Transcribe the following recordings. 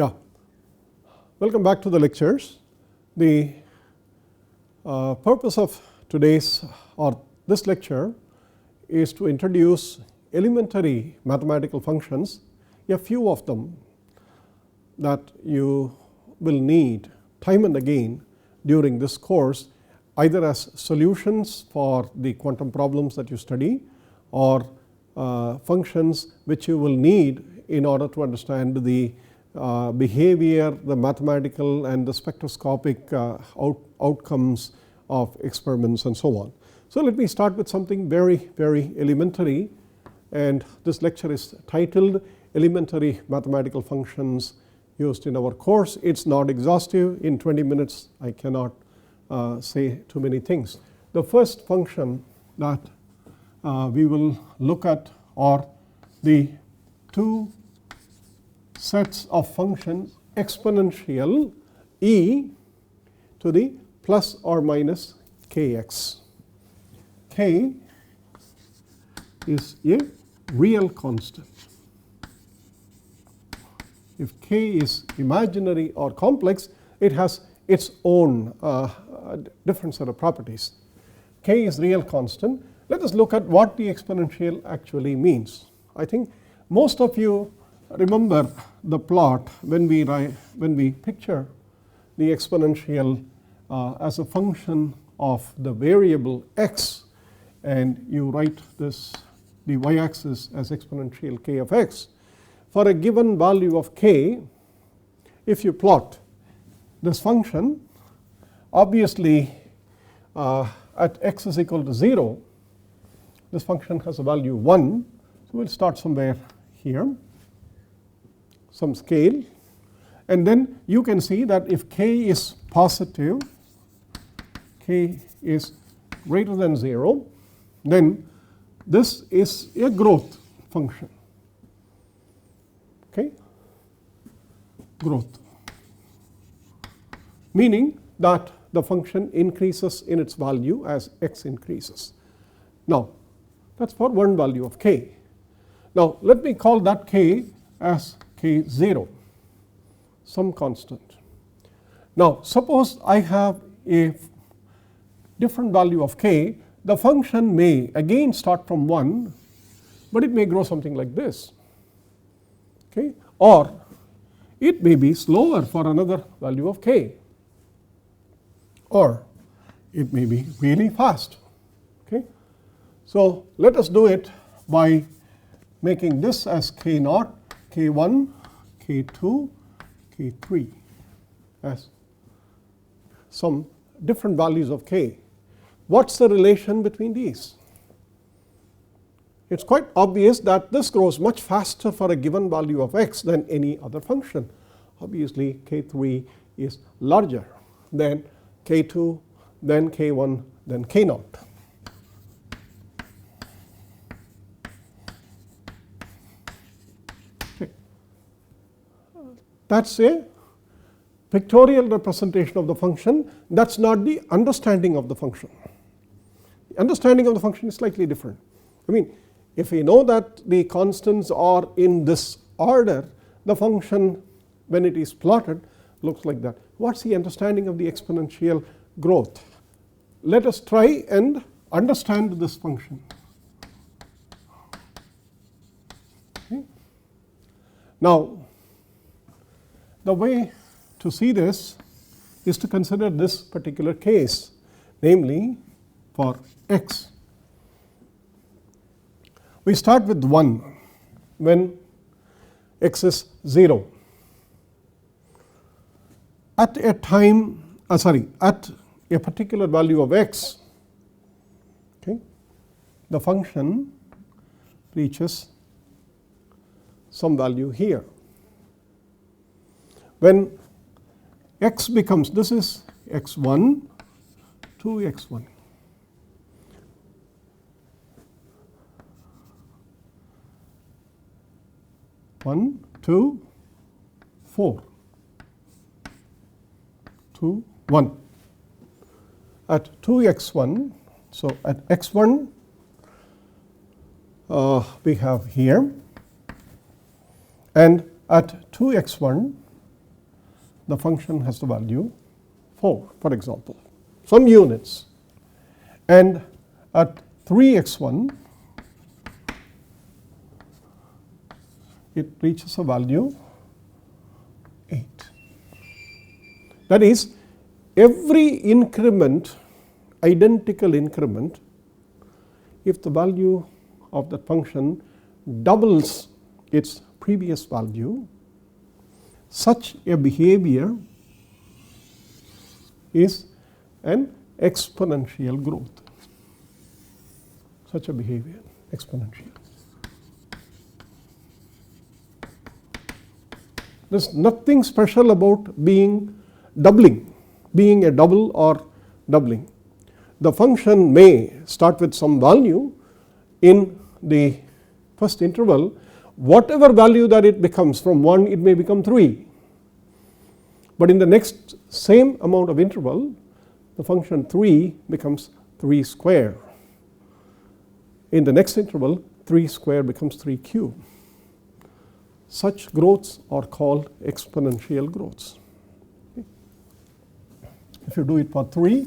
Yeah, welcome back to the lectures. The purpose of today's or this lecture is to introduce elementary mathematical functions, a few of them that you will need time and again during this course, either as solutions for the quantum problems that you study or functions which you will need in order to understand the behavior, the mathematical and the spectroscopic outcomes of experiments and so on. So, let me start with something very elementary, and this lecture is titled Elementary Mathematical Functions Used in Our Course. It is not exhaustive. In 20 minutes I cannot say too many things. The first function that we will look at are the two sets of functions exponential e to the plus or minus kx. K is a real constant. If k is imaginary or complex, it has its own different set of properties. K is real constant. Let us look at what the exponential actually means. I think most of you remember the plot when we picture the exponential as a function of the variable x, and you write this the y-axis as exponential k of x. For a given value of k, if you plot this function, obviously at x is equal to 0, this function has a value 1. So, we will start somewhere here, some scale, and then you can see that if k is positive, k is greater than 0, then this is a growth function. Okay, growth, meaning that the function increases in its value as x increases. Now, that is for one value of k. Now, let me call that k as k0, some constant. Now, suppose I have a different value of k, the function may again start from 1, but it may grow something like this, okay, or it may be slower for another value of k, or it may be really fast. Okay. So, let us do it by making this as k0, k1, k2, k3 as some different values of k. What is the relation between these? It is quite obvious that this grows much faster for a given value of x than any other function. Obviously, k3 is larger than k2, then k1, then k0. Okay. That is a pictorial representation of the function. That is not the understanding of the function. The understanding of the function is slightly different. I mean, if we know that the constants are in this order, the function when it is plotted looks like that. What is the understanding of the exponential growth? Let us try and understand this function. Okay. Now, the way to see this is to consider this particular case, namely for x. We start with 1 when x is 0. At a time, at a particular value of x, okay, the function reaches some value here. When x becomes, this is x1 to x1. One, 2, 4, 2, 1. At 2x1, so at x1 we have here, and at 2x1 the function has the value 4, for example, some units, and at 3x1 it reaches a value 8. That is, every increment, identical increment, if the value of the function doubles its previous value, such a behavior is an exponential growth. Such a behavior, exponential. There is nothing special about being doubling, being a double or doubling. The function may start with some value in the first interval. Whatever value that it becomes, from 1 it may become 3. But in the next same amount of interval, the function 3 becomes 3 square. In the next interval, 3 square becomes 3 cube. Such growths are called exponential growths. If you do it for 3,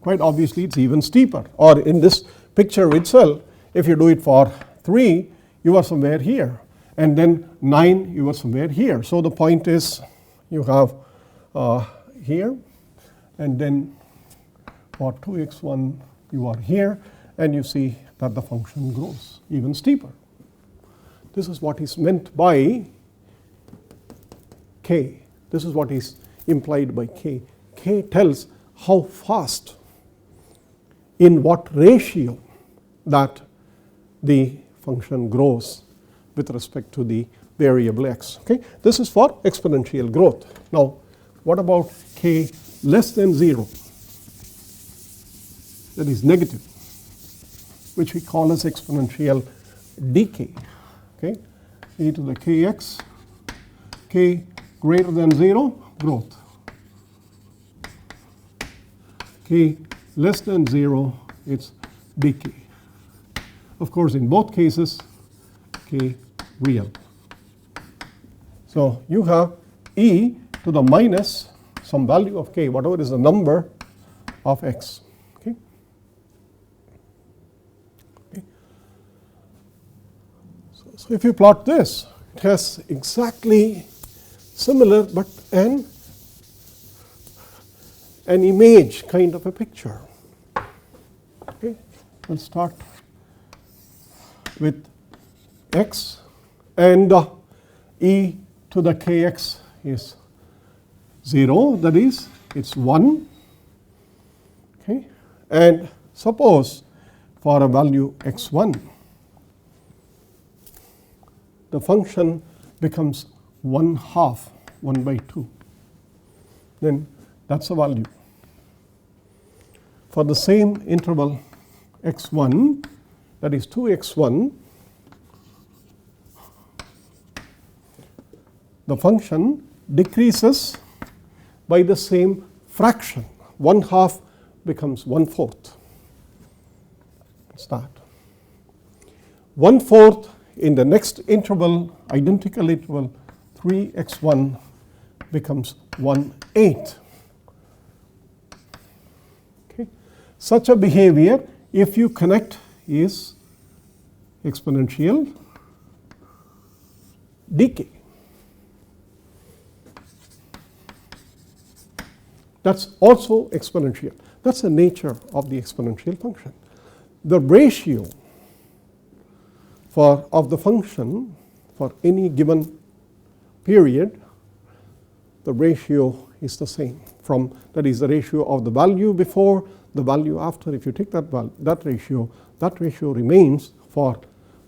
quite obviously it's even steeper. Or in this picture itself, if you do it for 3, you are somewhere here, and then 9 you are somewhere here. So the point is, you have here, and then for 2x1 you are here, and you see that the function grows even steeper. This is what is meant by k. This is what is implied by k. K tells how fast, in what ratio that the function grows with respect to the variable x. Okay? This is for exponential growth. Now, what about k less than 0? That is negative, which we call as exponential decay. Okay? E to the kx, k greater than 0, growth. K less than 0, it's decay. Of course, in both cases, k real. So you have e to the minus some value of k, whatever is the number of x. Okay? Okay. So if you plot this, it has exactly similar but an image kind of a picture. Okay? We'll start with x, and e to the kx is 0, that is, it's 1. Okay? And suppose for a value x1, the function becomes 1/2, 1/2. Then that's a value. For the same interval x1, that is 2x1, the function decreases by the same fraction. 1/2 becomes 1/4. That's that. 1/4 in the next interval, identical interval, 3x1 becomes 1/8. Okay. Such a behavior, if you connect, is exponential decay. That's also exponential. That's the nature of the exponential function. The ratio of the function for any given period, the ratio is the same. That is the ratio of the value before, the value after. If you take that ratio remains for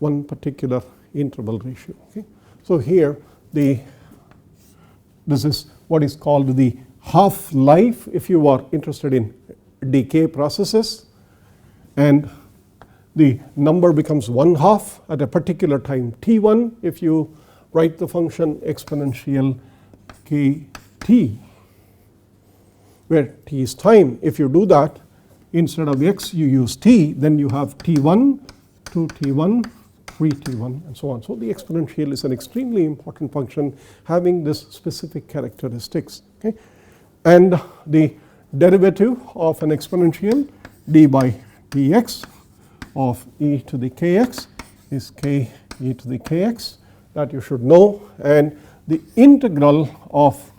one particular interval ratio. Okay? So here this is what is called the half-life, if you are interested in decay processes, and the number becomes 1/2 at a particular time t1 if you write the function exponential kt, where t is time. If you do that, instead of x you use t, then you have t1 to t1 3t1 and so on. So the exponential is an extremely important function having this specific characteristics. Okay? And the derivative of an exponential d by dx of e to the kx is k e to the kx, that you should know, and the integral of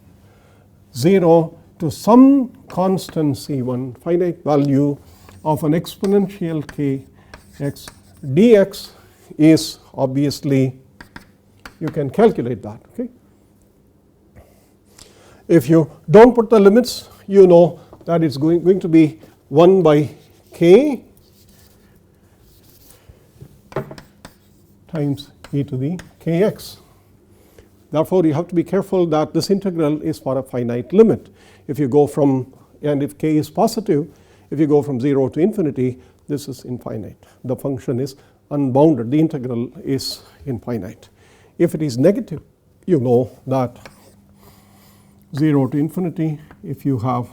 0 to some constant c1 finite value of an exponential kx dx is obviously, you can calculate that. Okay? If you do not put the limits, you know that it is going to be 1 by k times e to the kx. Therefore, you have to be careful that this integral is for a finite limit. If you go from, and if k is positive, if you go from 0 to infinity, this is infinite. The function is unbounded. The integral is infinite. If it is negative, you know that 0 to infinity, if you have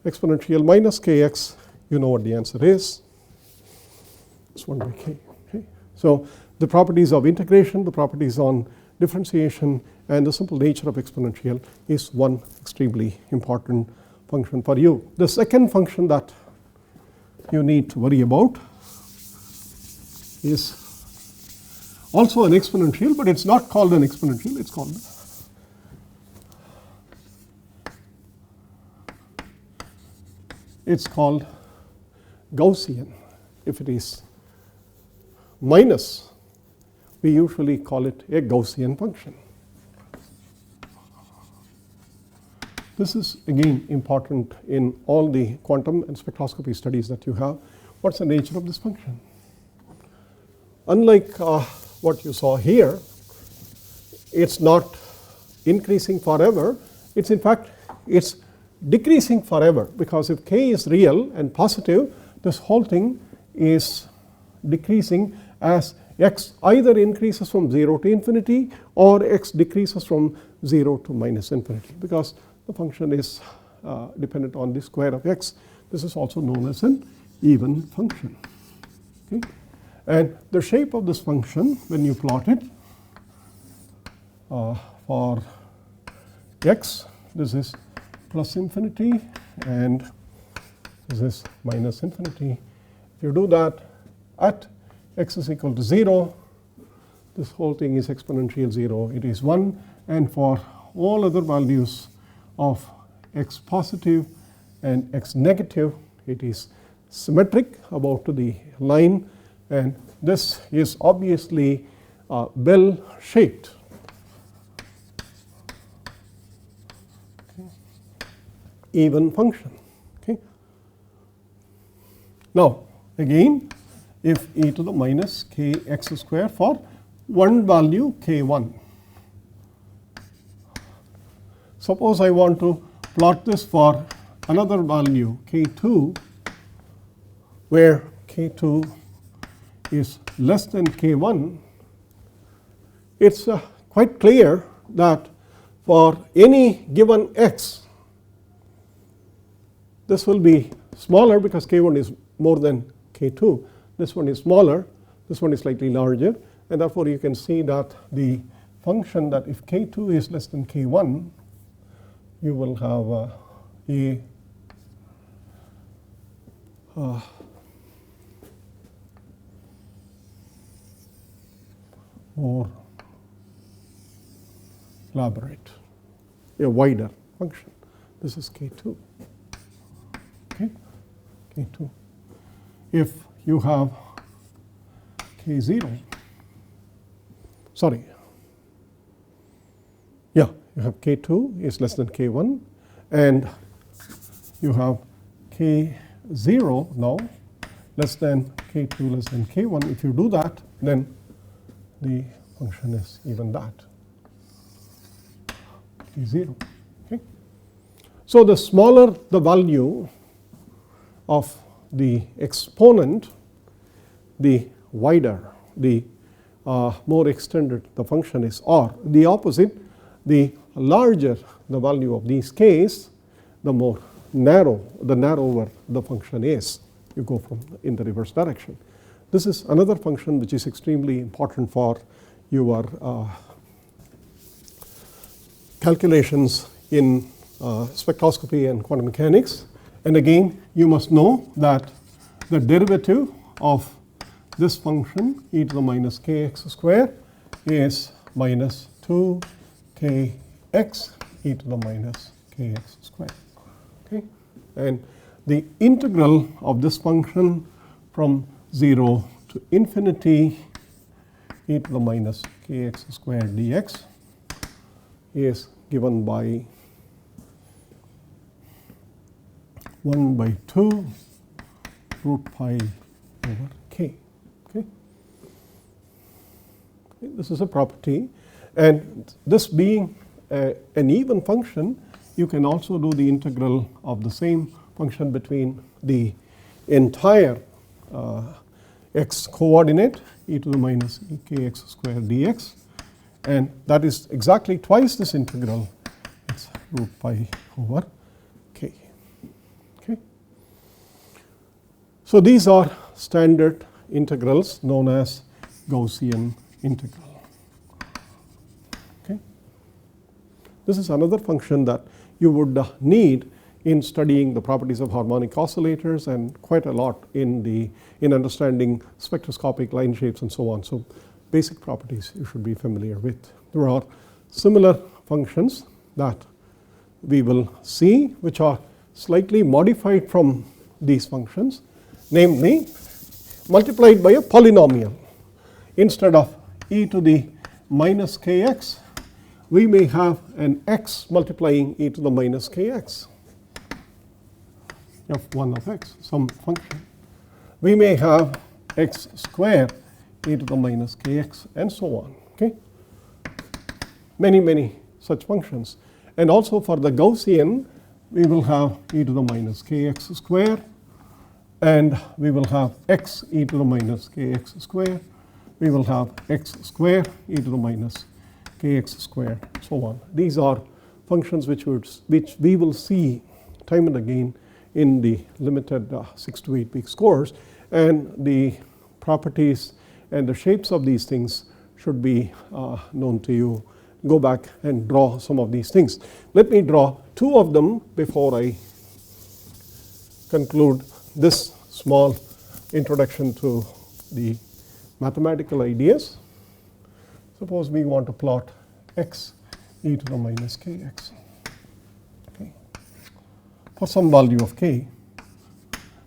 exponential minus kx, you know what the answer is. It's 1 by k. Okay? So the properties of integration, the properties on differentiation, and the simple nature of exponential is one extremely important function for you. The second function that you need to worry about is also an exponential, but it's not called an exponential, it's called Gaussian. If it is minus, we usually call it a Gaussian function. This is again important in all the quantum and spectroscopy studies that you have. What's the nature of this function? Unlike what you saw here, it's not increasing forever. It's in fact, it's decreasing forever, because if k is real and positive, this whole thing is decreasing as x either increases from 0 to infinity or x decreases from 0 to minus infinity, because the function is dependent on the square of x. This is also known as an even function. Okay? And the shape of this function, when you plot it for x, this is plus infinity and this is minus infinity. If you do that at x is equal to 0, this whole thing is exponential 0, it is 1, and for all other values of x positive and x negative, it is symmetric about to the line, and this is obviously bell shaped. Okay. Even function. Okay. Now again, if e to the minus kx square for one value k1. Suppose I want to plot this for another value k2, where k2 is less than k1, it's quite clear that for any given x, this will be smaller because k1 is more than k2. This one is smaller, this one is slightly larger, and therefore you can see that the function that if k2 is less than k1, you will have a more elaborate, a wider function. This is k2. Okay, k2. If you have k0, sorry, yeah, you have k2 is less than k1, and you have k0 now less than k2 less than k1. If you do that, then the function is even that, k0. Okay. So the smaller the value of the exponent, the wider, the more extended the function is, or the opposite, the larger the value of these k's, the narrower the function is. You go from in the reverse direction. this is another function which is extremely important for your calculations in spectroscopy and quantum mechanics. And again, you must know that the derivative of this function e to the minus kx square is minus 2 kx e to the minus kx square. Okay? And the integral of this function from 0 to infinity e to the minus kx square dx is given by 1 by 2 root pi over k. Okay? This is a property, and this being an even function, you can also do the integral of the same function between the entire x coordinate e to the minus kx square dx, and that is exactly twice this integral. It's root pi over k. Okay. So these are standard integrals known as Gaussian integral. Okay. This is another function that you would need in studying the properties of harmonic oscillators and quite a lot in understanding spectroscopic line shapes and so on. So basic properties you should be familiar with. There are similar functions that we will see which are slightly modified from these functions, namely multiplied by a polynomial. Instead of e to the minus kx, we may have an x multiplying e to the minus kx. F1 of x, some function. We may have x square e to the minus kx and so on. Okay? Many such functions. And also for the Gaussian, we will have e to the minus kx square, and we will have x e to the minus kx square. We will have x square e to the minus kx square, so on. These are functions which we will see time and again in the limited 6 to 8 weeks course, and the properties and the shapes of these things should be known to you. Go back and draw some of these things. Let me draw 2 of them before I conclude this small introduction to the mathematical ideas. Suppose we want to plot x e to the minus kx. Okay. For some value of k,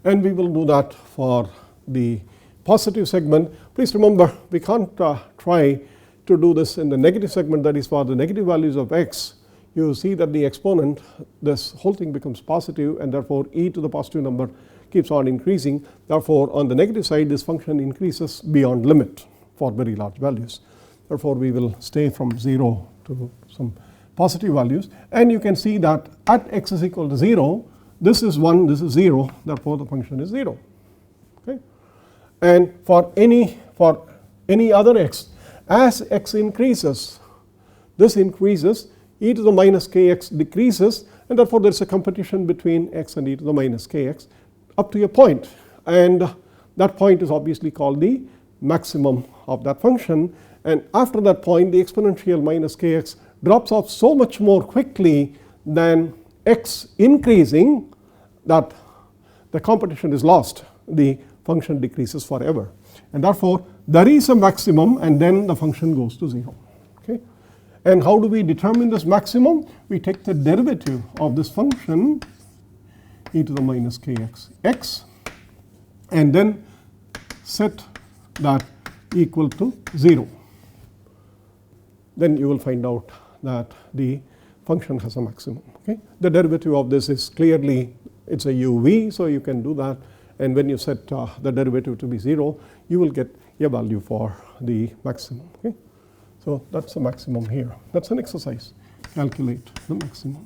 and we will do that for the positive segment. Please remember, we can't try to do this in the negative segment, that is for the negative values of x. You see that the exponent, this whole thing becomes positive, and therefore e to the positive number keeps on increasing. Therefore on the negative side, this function increases beyond limit for very large values. Therefore we will stay from 0 to some positive values, and you can see that at x is equal to 0, this is 1, this is 0, therefore the function is 0. Okay? And for any other x, as x increases, this increases, e to the minus kx decreases, and therefore there is a competition between x and e to the minus kx up to a point, and that point is obviously called the maximum of that function. And after that point, the exponential minus kx drops off so much more quickly than x increasing that the competition is lost. The function decreases forever, and therefore there is a maximum, and then the function goes to 0. Okay? And how do we determine this maximum? We take the derivative of this function e to the minus kx x, and then set that equal to 0. Then you will find out that the function has a maximum. Okay? The derivative of this is clearly, it's a uv, so you can do that, and when you set the derivative to be 0, you will get a value for the maximum. Okay? So that's the maximum here. That's an exercise. Calculate the maximum.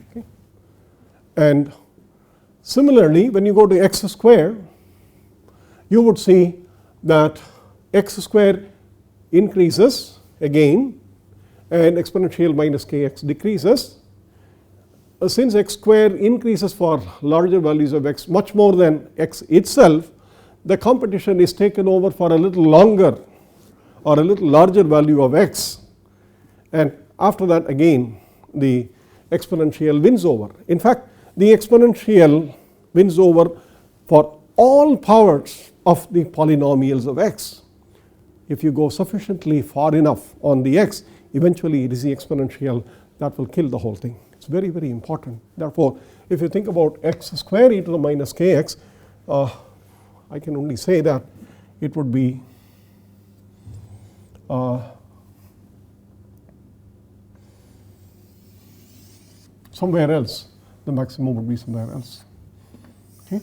Okay. And similarly, when you go to x square, you would see that x square increases again, and exponential minus kx decreases. Since x square increases for larger values of x much more than x itself, the competition is taken over for a little longer or a little larger value of x, and after that again the exponential wins over. In fact, the exponential wins over for all powers of the polynomials of x. If you go sufficiently far enough on the x, eventually it is the exponential that will kill the whole thing. It's very, very important. Therefore, if you think about x square e to the minus kx, I can only say that it would be somewhere else. The maximum would be somewhere else, okay,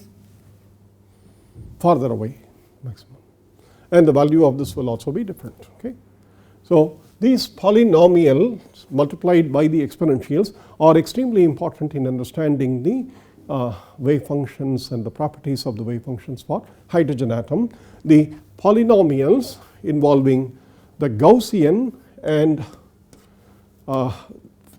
farther away maximum, and the value of this will also be different. Okay, so these polynomials multiplied by the exponentials are extremely important in understanding the wave functions and the properties of the wave functions for hydrogen atom. The polynomials involving the Gaussian and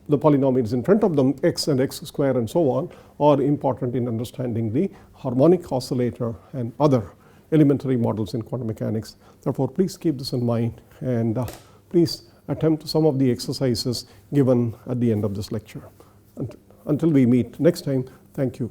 the polynomials in front of them, x and x square and so on, are important in understanding the harmonic oscillator and other elementary models in quantum mechanics. Therefore, please keep this in mind, and please attempt some of the exercises given at the end of this lecture. Until we meet next time, thank you.